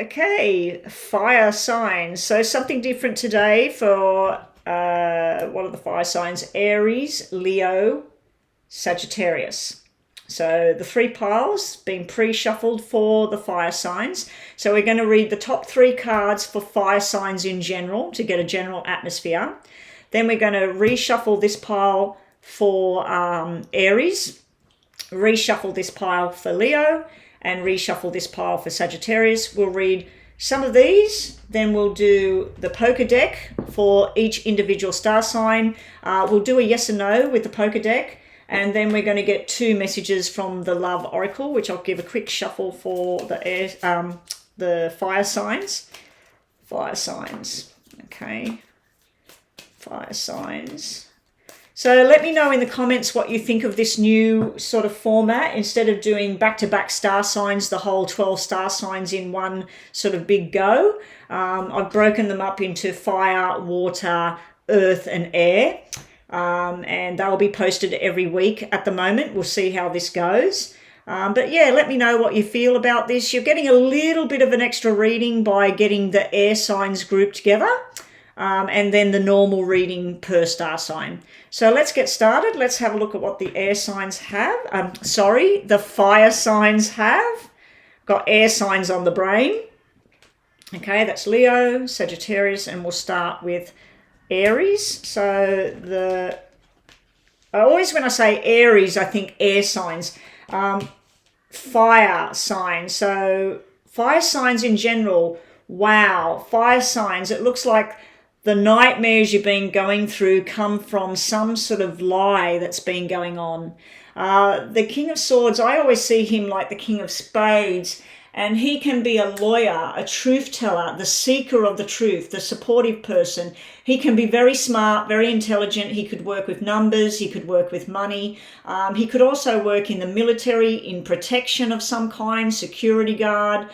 Okay, fire signs. So something different today for what are the fire signs? Aries, Leo, Sagittarius. So the three piles being pre-shuffled for the fire signs. So we're going to read the top three cards for fire signs in general to get a general atmosphere. Then we're going to reshuffle this pile for Aries, reshuffle this pile for Leo, and reshuffle this pile for Sagittarius. We'll read some of these, then we'll do the poker deck for each individual star sign. We'll do a yes or no with the poker deck, and then we're going to get two messages from the Love Oracle, which I'll give a quick shuffle for the fire signs. Fire signs, okay. Fire signs. So let me know in the comments what you think of this new sort of format. Instead of doing back-to-back star signs, the whole 12 star signs in one sort of big go, I've broken them up into fire, water, earth and air. And they'll be posted every week at the moment. We'll see how this goes. But yeah, let me know what you feel about this. You're getting a little bit of an extra reading by getting the air signs grouped together. And then the normal reading per star sign. So let's get started. Let's have a look at what the air signs have. The fire signs have. Got air signs on the brain. Okay, that's Leo, Sagittarius, and we'll start with Aries. So when I say Aries, I think air signs. Fire signs. So fire signs in general. Wow, fire signs. It looks like the nightmares you've been going through come from some sort of lie that's been going on. The King of Swords, I always see him like the King of Spades, and he can be a lawyer, a truth teller, the seeker of the truth, the supportive person. He can be very smart, very intelligent. He could work with numbers. He could work with money. He could also work in the military, in protection of some kind, security guard.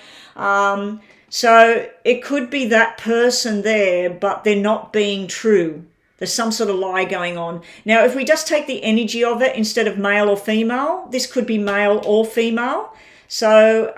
So it could be that person there, but they're not being true. There's some sort of lie going on. Now, if we just take the energy of it instead of male or female, this could be male or female. So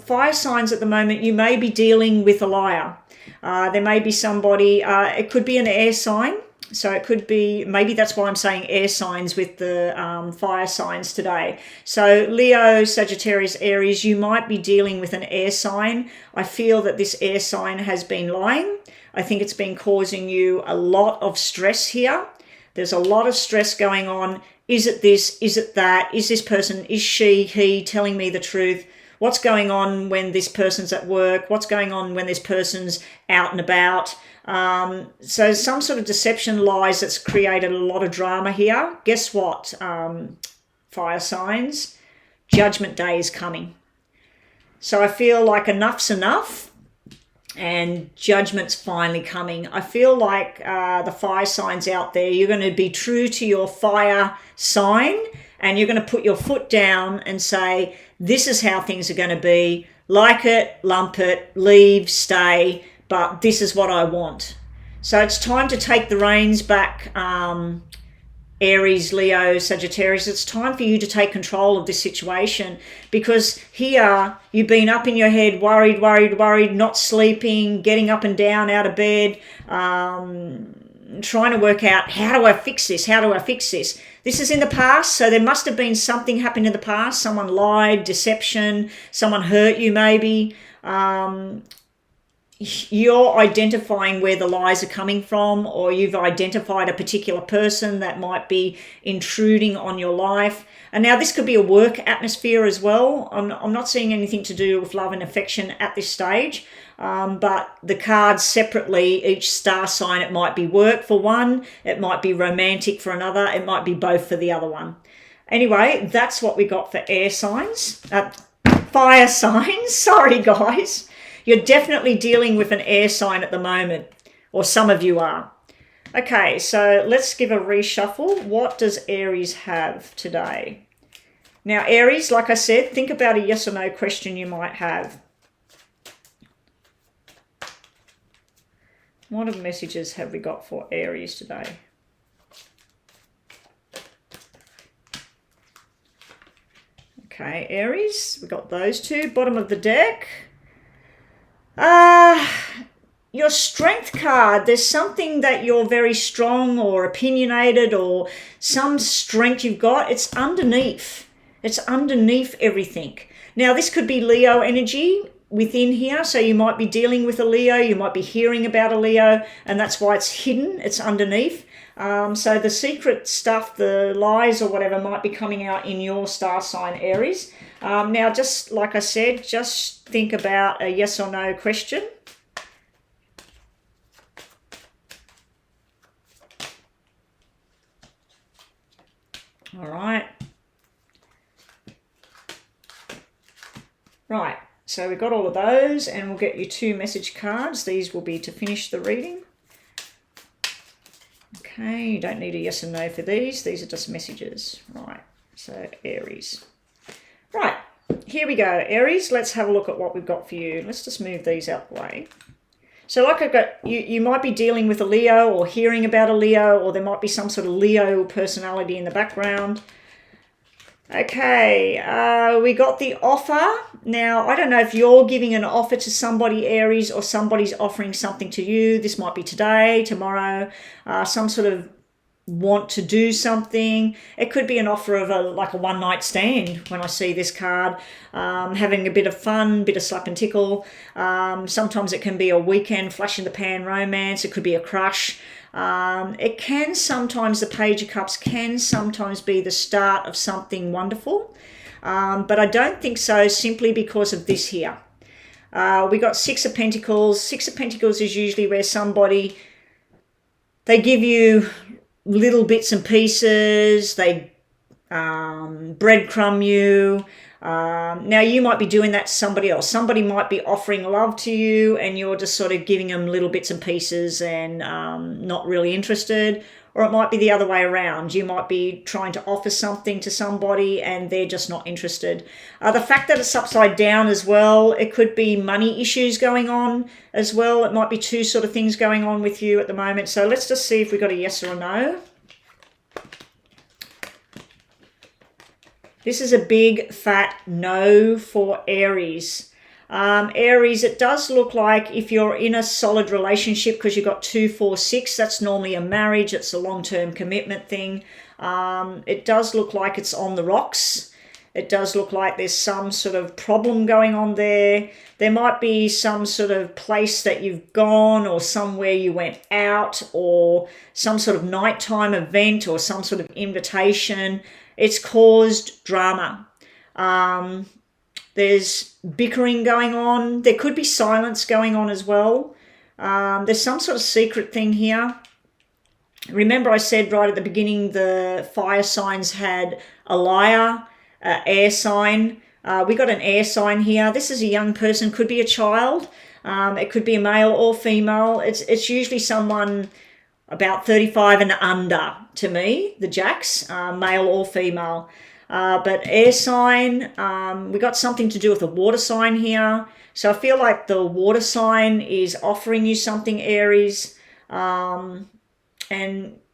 fire signs at the moment, you may be dealing with a liar. There may be somebody, it could be an air sign. So it could be, maybe that's why I'm saying air signs with the fire signs today. So Leo, Sagittarius, Aries, you might be dealing with an air sign. I feel that this air sign has been lying. I think it's been causing you a lot of stress here. There's a lot of stress going on. Is it this? Is it that? Is this person, is she, he telling me the truth? What's going on when this person's at work? What's going on when this person's out and about? So some sort of deception, lies that's created a lot of drama here. Guess what, fire signs? Judgment Day is coming. So I feel like enough's enough and judgment's finally coming. I feel like the fire signs out there, you're going to be true to your fire sign and you're going to put your foot down and say, this is how things are going to be. Like it, lump it, leave, stay. But this is what I want. So it's time to take the reins back, Aries, Leo, Sagittarius. It's time for you to take control of this situation, because here you've been up in your head, worried, not sleeping, getting up and down out of bed, trying to work out, how do I fix this? This is in the past, so there must have been something happened in the past. Someone lied, deception, someone hurt you maybe. You're identifying where the lies are coming from, or you've identified a particular person that might be intruding on your life. And now this could be a work atmosphere as well. I'm not seeing anything to do with love and affection at this stage, but the cards separately, each star sign, it might be work for one, it might be romantic for another, it might be both for the other one. Anyway, that's what we got for air signs. Fire signs, sorry guys. You're definitely dealing with an air sign at the moment, or some of you are. Okay, so let's give a reshuffle. What does Aries have today? Now, Aries, like I said, think about a yes or no question you might have. What messages have we got for Aries today? Okay, Aries, we got those two. Bottom of the deck. Uh, your strength card, there's something that you're very strong or opinionated or some strength you've got. It's underneath. It's underneath everything. Now, this could be Leo energy within here. So you might be dealing with a Leo. You might be hearing about a Leo, and that's why it's hidden. It's underneath. So the secret stuff, the lies or whatever, might be coming out in your star sign, Aries. Now, just like I said, just think about a yes or no question. All right. Right, so we've got all of those, and we'll get you 2 message cards. These will be to finish the reading. Okay, you don't need a yes or no for these. These are just messages. Right, so Aries. Right, here we go, Aries. Let's have a look at what we've got for you. Let's just move these out the way. So like I've got, you might be dealing with a Leo or hearing about a Leo, or there might be some sort of Leo personality in the background. Okay, we got the offer. Now, I don't know if you're giving an offer to somebody, Aries, or somebody's offering something to you. This might be today, tomorrow, some sort of want to do something. It could be an offer of like a one-night stand when I see this card, having a bit of fun, bit of slap and tickle. Sometimes it can be a weekend flash in the pan romance. It could be a crush. It can sometimes, the Page of Cups can sometimes be the start of something wonderful, but I don't think so, simply because of this here. We got 6 of Pentacles. 6 of Pentacles is usually where somebody, they give you little bits and pieces, they breadcrumb you. Now you might be doing that to somebody else. Somebody might be offering love to you and you're just sort of giving them little bits and pieces and not really interested. Or it might be the other way around. You might be trying to offer something to somebody and they're just not interested. The fact that it's upside down as well, it could be money issues going on as well. It might be 2 sort of things going on with you at the moment. So let's just see if we got a yes or a no. This is a big fat no for Aries. Aries, it does look like if you're in a solid relationship, because you've got 2, 4, 6, that's normally a marriage, it's a long-term commitment thing. It does look like it's on the rocks. It does look like there's some sort of problem going on there. There might be some sort of place that you've gone or somewhere you went out or some sort of nighttime event or some sort of invitation. It's caused drama. There's bickering going on. There could be silence going on as well. There's some sort of secret thing here. Remember I said right at the beginning the fire signs had a liar, air sign. We got an air sign here. This is a young person, could be a child. It could be a male or female. It's usually someone about 35 and under to me, the jacks, male or female. But air sign, we got something to do with a water sign here. So I feel like the water sign is offering you something, Aries. And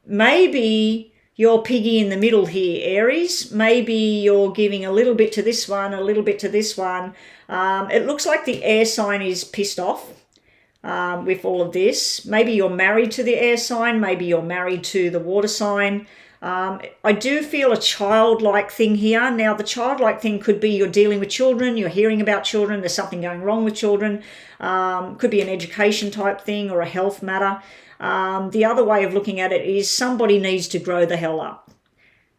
maybe you're piggy in the middle here, Aries. Maybe you're giving a little bit to this one, a little bit to this one. It looks like the air sign is pissed off with all of this. Maybe you're married to the air sign. Maybe you're married to the water sign. I do feel a childlike thing here. Now, the childlike thing could be you're dealing with children, you're hearing about children, there's something going wrong with children. Could be an education type thing or a health matter. The other way of looking at it is somebody needs to grow the hell up.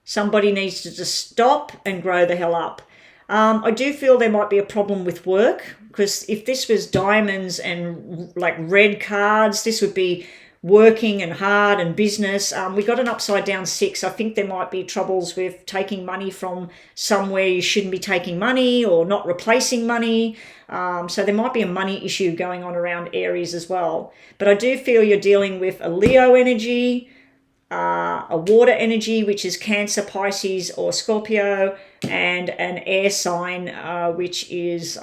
Somebody needs to just stop and grow the hell up. I do feel there might be a problem with work, because if this was diamonds and like red cards, this would be working and hard and business. We got an upside down 6. I think there might be troubles with taking money from somewhere you shouldn't be taking money or not replacing money. So there might be a money issue going on around Aries as well. But I do feel you're dealing with a Leo energy, a water energy, which is Cancer, Pisces or Scorpio, and an air sign, which is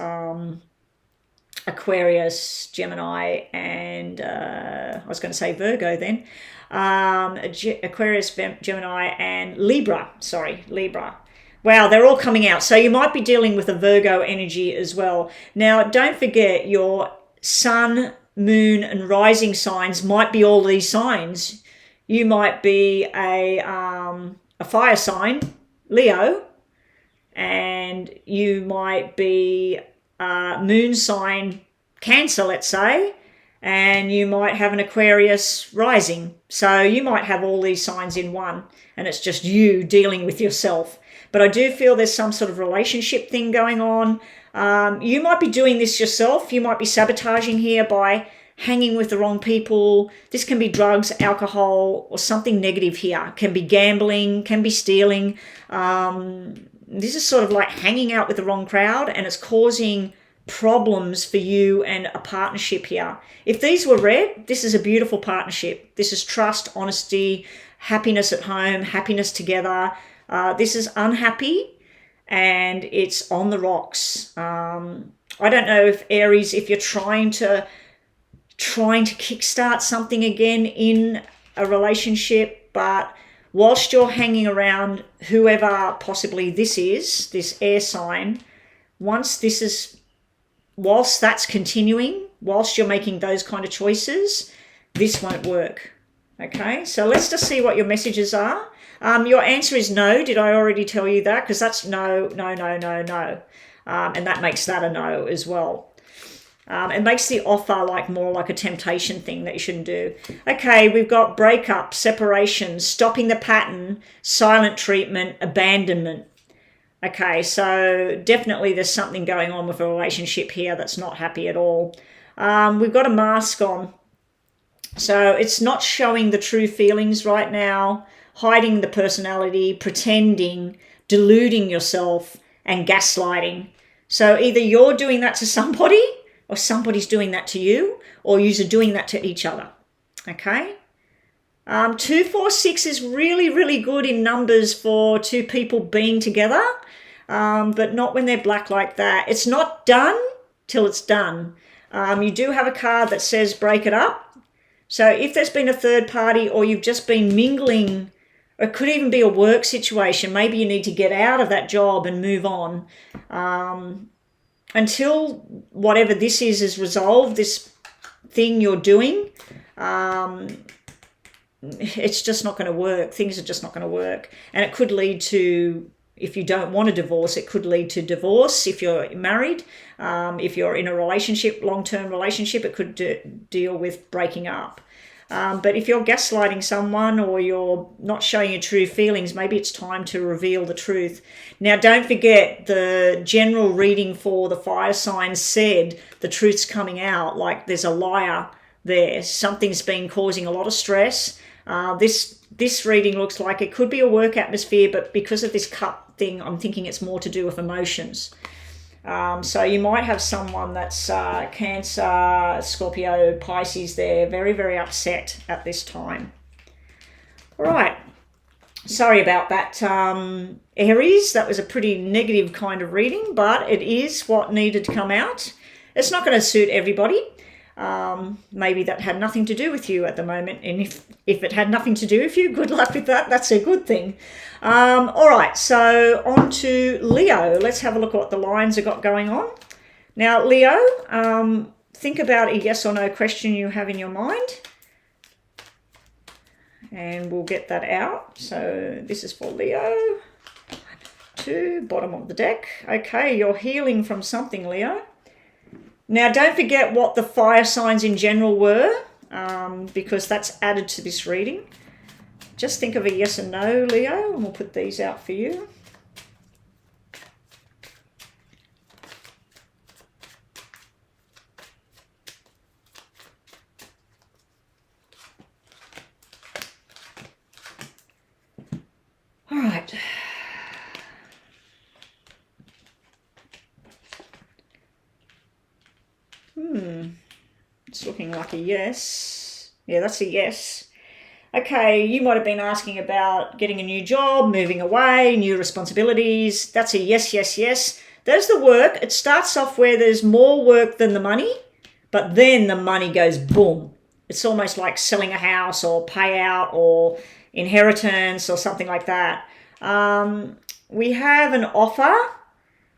Aquarius, Gemini, and I was going to say Virgo then. Aquarius, Gemini, and Libra. Sorry, Libra. Wow, they're all coming out. So you might be dealing with a Virgo energy as well. Now, don't forget your sun, moon, and rising signs might be all these signs. You might be a fire sign, Leo, and you might be a moon sign, Cancer, let's say, and you might have an Aquarius rising. So you might have all these signs in one, and it's just you dealing with yourself. But I do feel there's some sort of relationship thing going on. You might be doing this yourself. You might be sabotaging here by hanging with the wrong people. This can be drugs, alcohol, or something negative here. Can be gambling, can be stealing. This is sort of like hanging out with the wrong crowd, and it's causing problems for you and a partnership here. If these were red, this is a beautiful partnership. This is trust, honesty, happiness at home, happiness together. This is unhappy and it's on the rocks. I don't know if Aries, if you're trying to kickstart something again in a relationship, but whilst you're hanging around whoever possibly this is, this air sign, whilst that's continuing, whilst you're making those kind of choices, this won't work. Okay, so let's just see what your messages are. Your answer is no. Did I already tell you that? Because that's no, no, no, no, no. And that makes that a no as well. It makes the offer more like a temptation thing that you shouldn't do. Okay, we've got breakup, separation, stopping the pattern, silent treatment, abandonment. Okay, so definitely there's something going on with a relationship here that's not happy at all. We've got a mask on. So it's not showing the true feelings right now, hiding the personality, pretending, deluding yourself, and gaslighting. So either you're doing that to somebody, or somebody's doing that to you, or you're doing that to each other. Okay? 2, 4, 6 is really, really good in numbers for two people being together, but not when they're black like that. It's not done till it's done. You do have a card that says break it up. So if there's been a third party or you've just been mingling, or it could even be a work situation, maybe you need to get out of that job and move on. Until whatever this is resolved, this thing you're doing, it's just not going to work. Things are just not going to work. And it could lead to, if you don't want a divorce, it could lead to divorce if you're married. If you're in a relationship, long-term relationship, it could deal with breaking up. But if you're gaslighting someone or you're not showing your true feelings, maybe it's time to reveal the truth. Now, don't forget the general reading for the fire signs said the truth's coming out, like there's a liar there. Something's been causing a lot of stress. This reading looks like it could be a work atmosphere, but because of this cup thing, I'm thinking it's more to do with emotions. So you might have someone that's Cancer, Scorpio, Pisces there, very, very upset at this time. All right. Sorry about that, Aries. That was a pretty negative kind of reading, but it is what needed to come out. It's not going to suit everybody. Maybe that had nothing to do with you at the moment. And if it had nothing to do with you, good luck with that. That's a good thing. All right, so on to Leo. Let's have a look at what the lines have got going on. Now, Leo, think about a yes or no question you have in your mind. And we'll get that out. So this is for Leo. 1, 2, bottom of the deck. Okay, you're healing from something, Leo. Now, don't forget what the fire signs in general were, because that's added to this reading. Just think of a yes and no, Leo, and we'll put these out for you. All right. It's looking like a yes. Yeah, that's a yes. Okay, you might have been asking about getting a new job, moving away, new responsibilities. That's a yes, yes, yes. There's the work. It starts off where there's more work than the money, but then the money goes boom. It's almost like selling a house or payout or inheritance or something like that. We have an offer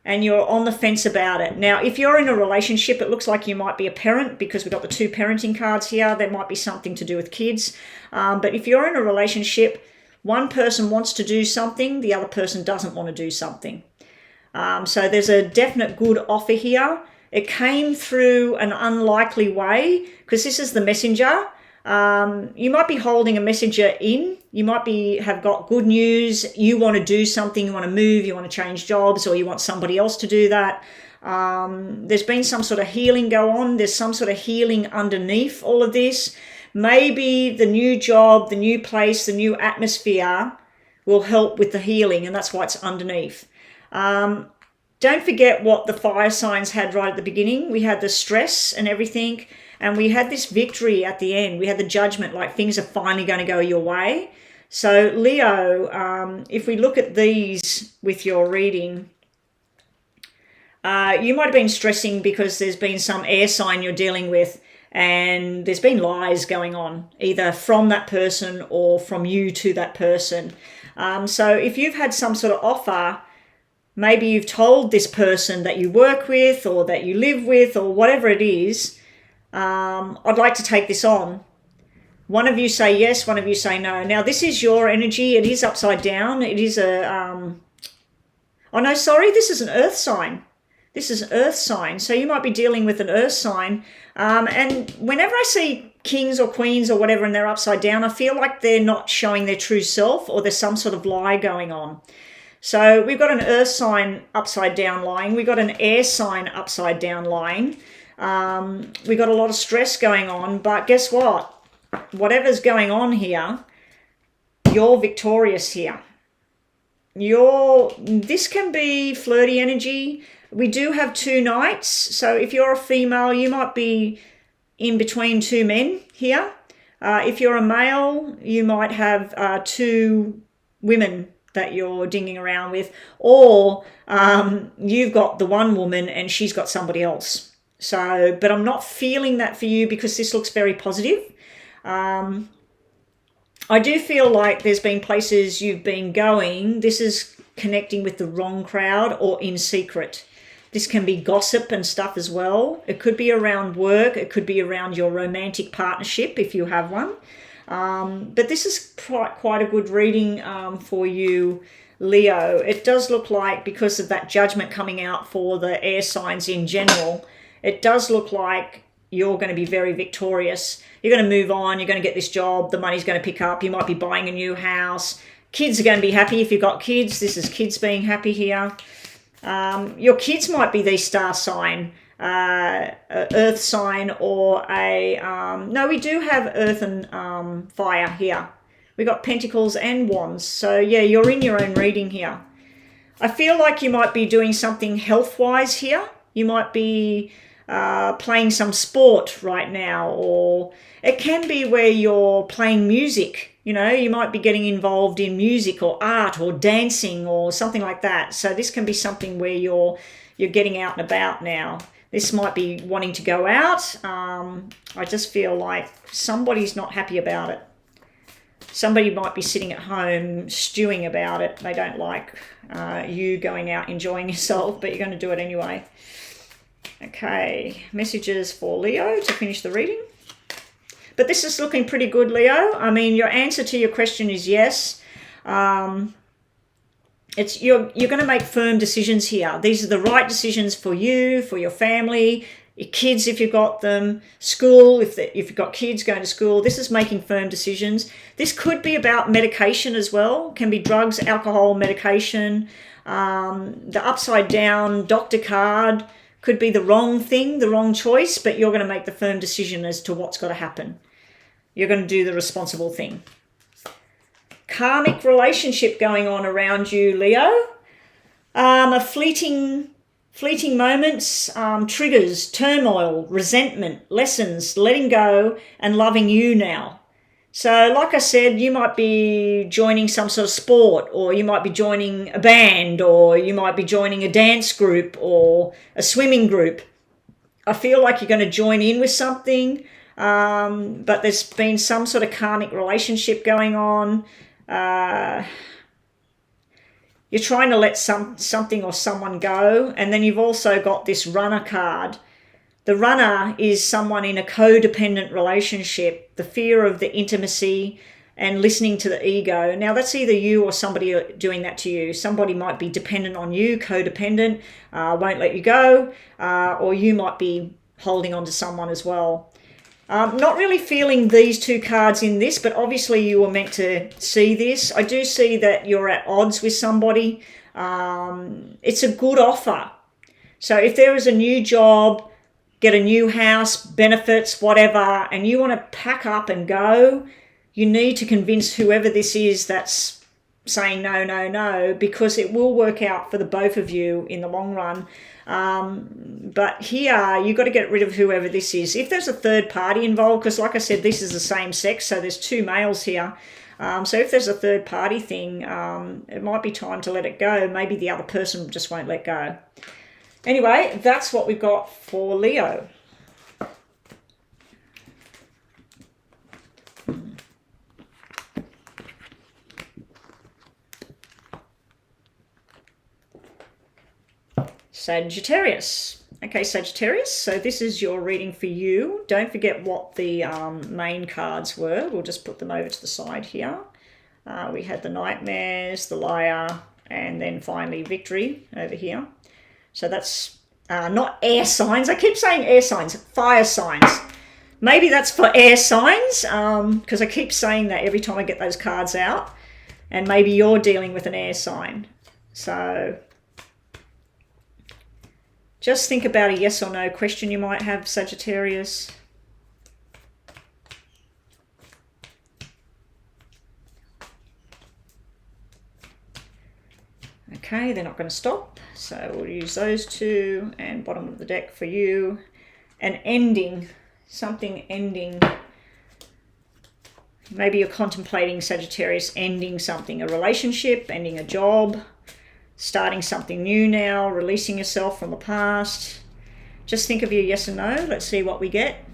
and you're on the fence about it. Now, if you're in a relationship, it looks like you might be a parent because we've got the 2 parenting cards here. There might be something to do with kids. But if you're in a relationship, one person wants to do something, the other person doesn't want to do something. So there's a definite good offer here. It came through an unlikely way because this is the messenger. You might be holding a messenger in. You might have got good news. You want to do something. You want to move. You want to change jobs, or you want somebody else to do that. There's been some sort of healing go on. There's some sort of healing underneath all of this. Maybe the new job, the new place, the new atmosphere will help with the healing, and that's why it's underneath. Don't forget what the fire signs had right at the beginning. We had the stress and everything, and we had this victory at the end. We had the judgment, like things are finally going to go your way. So Leo, if we look at these with your reading, you might have been stressing because there's been some air sign you're dealing with, and there's been lies going on, either from that person or from you to that person. So if you've had some sort of offer, maybe you've told this person that you work with or that you live with or whatever it is, I'd like to take this on. One of you say yes, one of you say no. Now, this is your energy. It is upside down. It is a... oh, no, sorry. This is an earth sign. This is an earth sign. So you might be dealing with an earth sign. And whenever I see kings or queens or whatever and they're upside down, I feel like they're not showing their true self, or there's some sort of lie going on. So we've got an earth sign upside down lying. We've got an air sign upside down lying. We've got a lot of stress going on. But guess what? Whatever's going on here, you're victorious here. This can be flirty energy. We do have 2 knights. So if you're a female, you might be in between 2 men here. If you're a male, you might have 2 women that you're dinging around with, or you've got the one woman and she's got somebody else. So, but I'm not feeling that for you because this looks very positive. I do feel like there's been places you've been going. This is connecting with the wrong crowd or in secret. This can be gossip and stuff as well. It could be around work. It could be around your romantic partnership if you have one. But this is quite a good reading for you, Leo. It does look like, because of that judgment coming out for the air signs in general, it does look like you're going to be very victorious. You're going to move on. You're going to get this job. The money's going to pick up. You might be buying a new house. Kids are going to be happy if you've got kids. This is kids being happy here. Your kids might be the star sign, earth sign, or a... no, we do have earth and fire here. We got pentacles and wands. So, yeah, you're in your own reading here. I feel like you might be doing something health-wise here. You might be playing some sport right now, or it can be where you're playing music. You know, you might be getting involved in music or art or dancing or something like that. So this can be something where you're getting out and about now. This might be wanting to go out. I just feel like somebody's not happy about it. Somebody might be sitting at home stewing about it. They don't like you going out enjoying yourself, but you're going to do it anyway. Okay, messages for Leo to finish the reading. But this is looking pretty good, Leo. I mean, your answer to your question is yes. You're going to make firm decisions here. These are the right decisions for you, for your family, your kids if you've got them, school if you've got kids going to school. This is making firm decisions. This could be about medication as well. Can be drugs, alcohol, medication. The upside down doctor card could be the wrong thing, the wrong choice, but you're going to make the firm decision as to what's got to happen. You're going to do the responsible thing. Karmic relationship going on around you, Leo. A fleeting moments, triggers, turmoil, resentment, lessons, letting go and loving you now. So like I said, you might be joining some sort of sport, or you might be joining a band, or you might be joining a dance group or a swimming group. I feel like you're going to join in with something, but there's been some sort of karmic relationship going on. You're trying to let something or someone go. And then you've also got this runner card. The runner is someone in a codependent relationship, the fear of the intimacy and listening to the ego. Now, that's either you or somebody doing that to you. Somebody might be dependent on you, codependent, won't let you go, or you might be holding on to someone as well. Not really feeling these two cards in this, but obviously you were meant to see this. I do see that you're at odds with somebody. It's a good offer. So if there is a new job, get a new house, benefits, whatever, and you want to pack up and go, you need to convince whoever this is that's saying no, no, no, because it will work out for the both of you in the long run. But here, you've got to get rid of whoever this is. If there's a third party involved, because like I said, this is the same sex, so there's two males here. So if there's a third party thing, it might be time to let it go. Maybe the other person just won't let go. Anyway, that's what we've got for Leo. Sagittarius. Okay, Sagittarius, so this is your reading for you. Don't forget what the main cards were. We'll just put them over to the side here. We had the Nightmares, the Liar, and then finally Victory over here. So that's not air signs. I keep saying air signs, fire signs. Maybe that's for air signs, because I keep saying that every time I get those cards out. And maybe you're dealing with an air sign. So just think about a yes or no question you might have, Sagittarius. Okay, they're not going to stop. So we'll use those two, and bottom of the deck for you. An ending, something ending. Maybe you're contemplating, Sagittarius, ending something, a relationship, ending a job, starting something new now, releasing yourself from the past. Just think of your yes or no. Let's see what we get.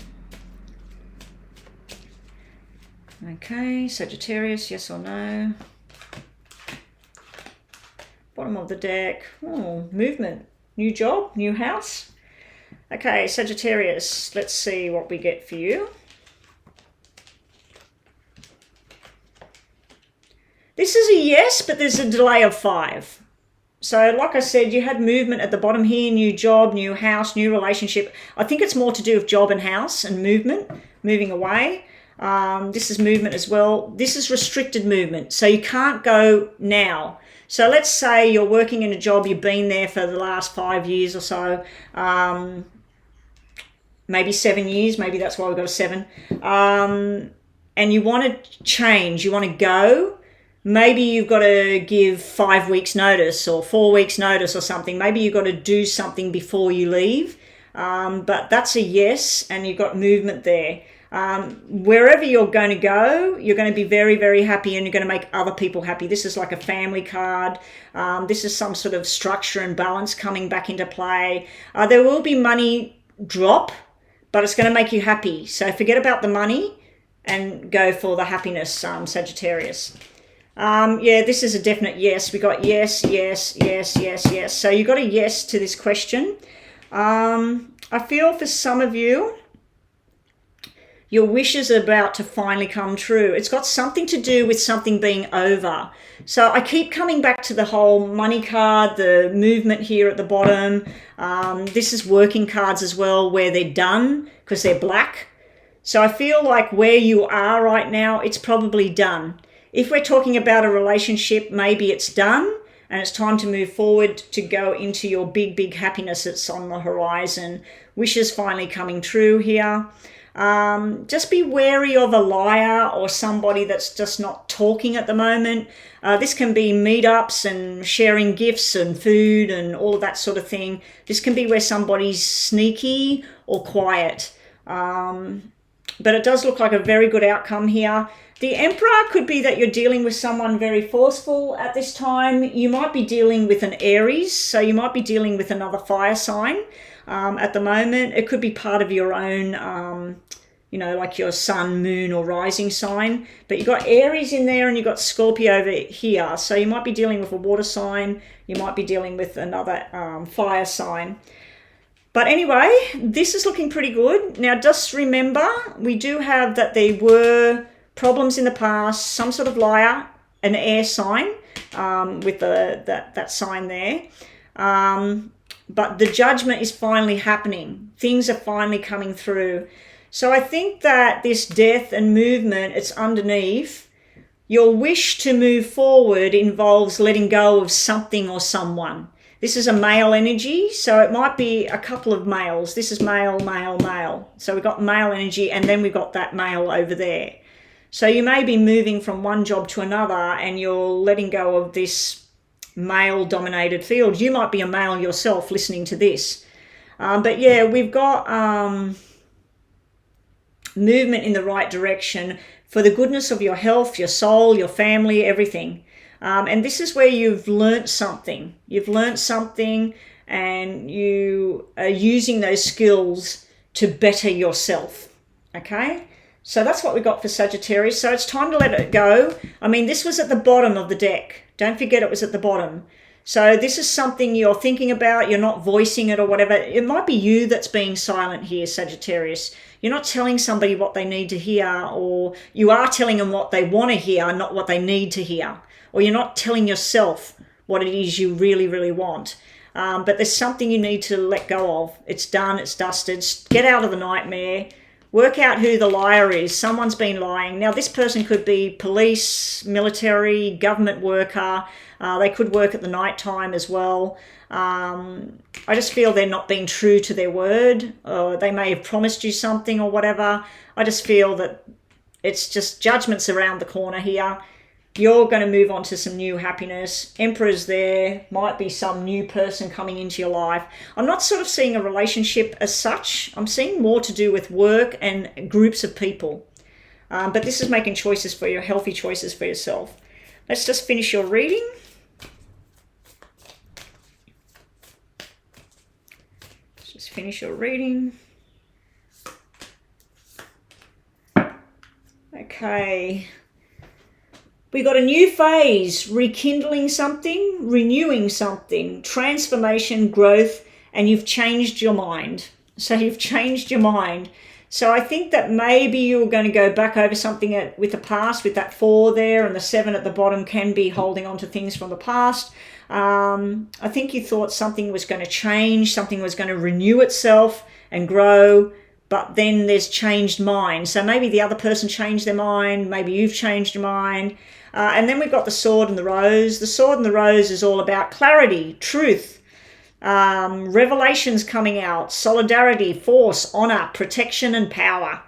Okay, Sagittarius, yes or no. Bottom of the deck. Oh, movement. New job, new house. Okay, Sagittarius, let's see what we get for you. This is a yes, but there's a delay of 5. So like I said, you had movement at the bottom here, new job, new house, new relationship. I think it's more to do with job and house and movement, moving away. This is movement as well. This is restricted movement, so you can't go now. So let's say you're working in a job, you've been there for the last 5 years or so, maybe 7 years, maybe that's why we've got a 7. And you want to change, you want to go. Maybe you've got to give 5 weeks notice or 4 weeks notice or something. Maybe you've got to do something before you leave. But that's a yes, and you've got movement there. Wherever you're going to go, you're going to be very, very happy, and you're going to make other people happy. This is like a family card. This is some sort of structure and balance coming back into play. There will be money drop, but it's going to make you happy. So forget about the money and go for the happiness, Sagittarius. Yeah, this is a definite yes. We got yes, yes, yes, yes, yes. So you got a yes to this question. I feel for some of you, your wish is about to finally come true. It's got something to do with something being over. So I keep coming back to the whole money card, the movement here at the bottom. This is working cards as well, where they're done because they're black. So I feel like where you are right now, it's probably done. If we're talking about a relationship, maybe it's done and it's time to move forward to go into your big, big happiness that's on the horizon. Wishes finally coming true here. Just be wary of a liar or somebody that's just not talking at the moment. This can be meetups and sharing gifts and food and all of that sort of thing. This can be where somebody's sneaky or quiet. But it does look like a very good outcome here. The Emperor could be that you're dealing with someone very forceful at this time. You might be dealing with an Aries, so you might be dealing with another fire sign at the moment. It could be part of your own, you know, like your sun, moon, or rising sign. But you've got Aries in there and you've got Scorpio over here. So you might be dealing with a water sign. You might be dealing with another fire sign. But anyway, this is looking pretty good. Now, just remember, we do have that there were problems in the past, some sort of liar, an air sign with that sign there. But the judgment is finally happening. Things are finally coming through. So I think that this death and movement, it's underneath. Your wish to move forward involves letting go of something or someone. This is a male energy, so it might be a couple of males. This is male, male, male. So we've got male energy, and then we've got that male over there. So you may be moving from one job to another, and you're letting go of this male-dominated field. You might be a male yourself listening to this. But yeah, we've got movement in the right direction for the goodness of your health, your soul, your family, everything. And this is where you've learnt something. You've learnt something and you are using those skills to better yourself. Okay? So that's what we got for Sagittarius. So it's time to let it go. I mean, this was at the bottom of the deck. Don't forget it was at the bottom. So this is something you're thinking about. You're not voicing it or whatever. It might be you that's being silent here, Sagittarius. You're not telling somebody what they need to hear, or you are telling them what they want to hear, not what they need to hear. Or you're not telling yourself what it is you really, really want. But there's something you need to let go of. It's done, it's dusted. Get out of the nightmare. Work out who the liar is. Someone's been lying. Now, this person could be police, military, government worker. They could work at the night time as well. I just feel they're not being true to their word. They may have promised you something or whatever. I just feel that it's just judgment's around the corner here. You're going to move on to some new happiness. Emperor's there. Might be some new person coming into your life. I'm not sort of seeing a relationship as such. I'm seeing more to do with work and groups of people. But this is making choices for you, healthy choices for yourself. Let's just finish your reading. Let's just finish your reading. Okay. We got a new phase, rekindling something, renewing something, transformation, growth, and you've changed your mind. So you've changed your mind. So I think that maybe you're going to go back over something with the past, with that 4 there, and the 7 at the bottom can be holding on to things from the past. I think you thought something was going to change, something was going to renew itself and grow, but then there's changed mind. So maybe the other person changed their mind, maybe you've changed your mind. And then we've got the sword and the rose. The sword and the rose is all about clarity, truth, revelations coming out, solidarity, force, honor, protection, and power.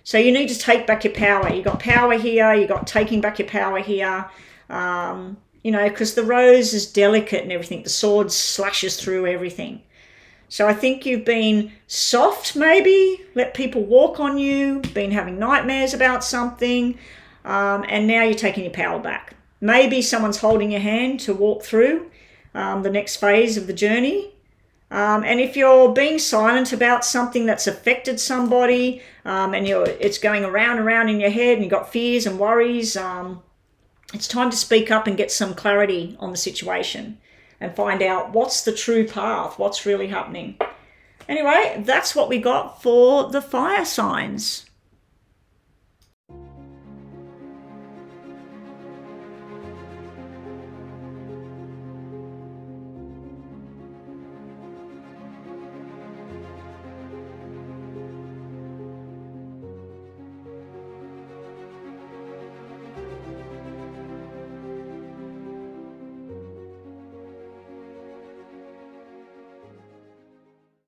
So you need to take back your power. You've got power here. You've got taking back your power here. You know, because the rose is delicate and everything. The sword slashes through everything. So I think you've been soft, maybe, let people walk on you, been having nightmares about something. And now you're taking your power back. Maybe someone's holding your hand to walk through the next phase of the journey. And if you're being silent about something that's affected somebody and it's going around and around in your head and you've got fears and worries, it's time to speak up and get some clarity on the situation and find out what's the true path, what's really happening. Anyway, that's what we got for the fire signs.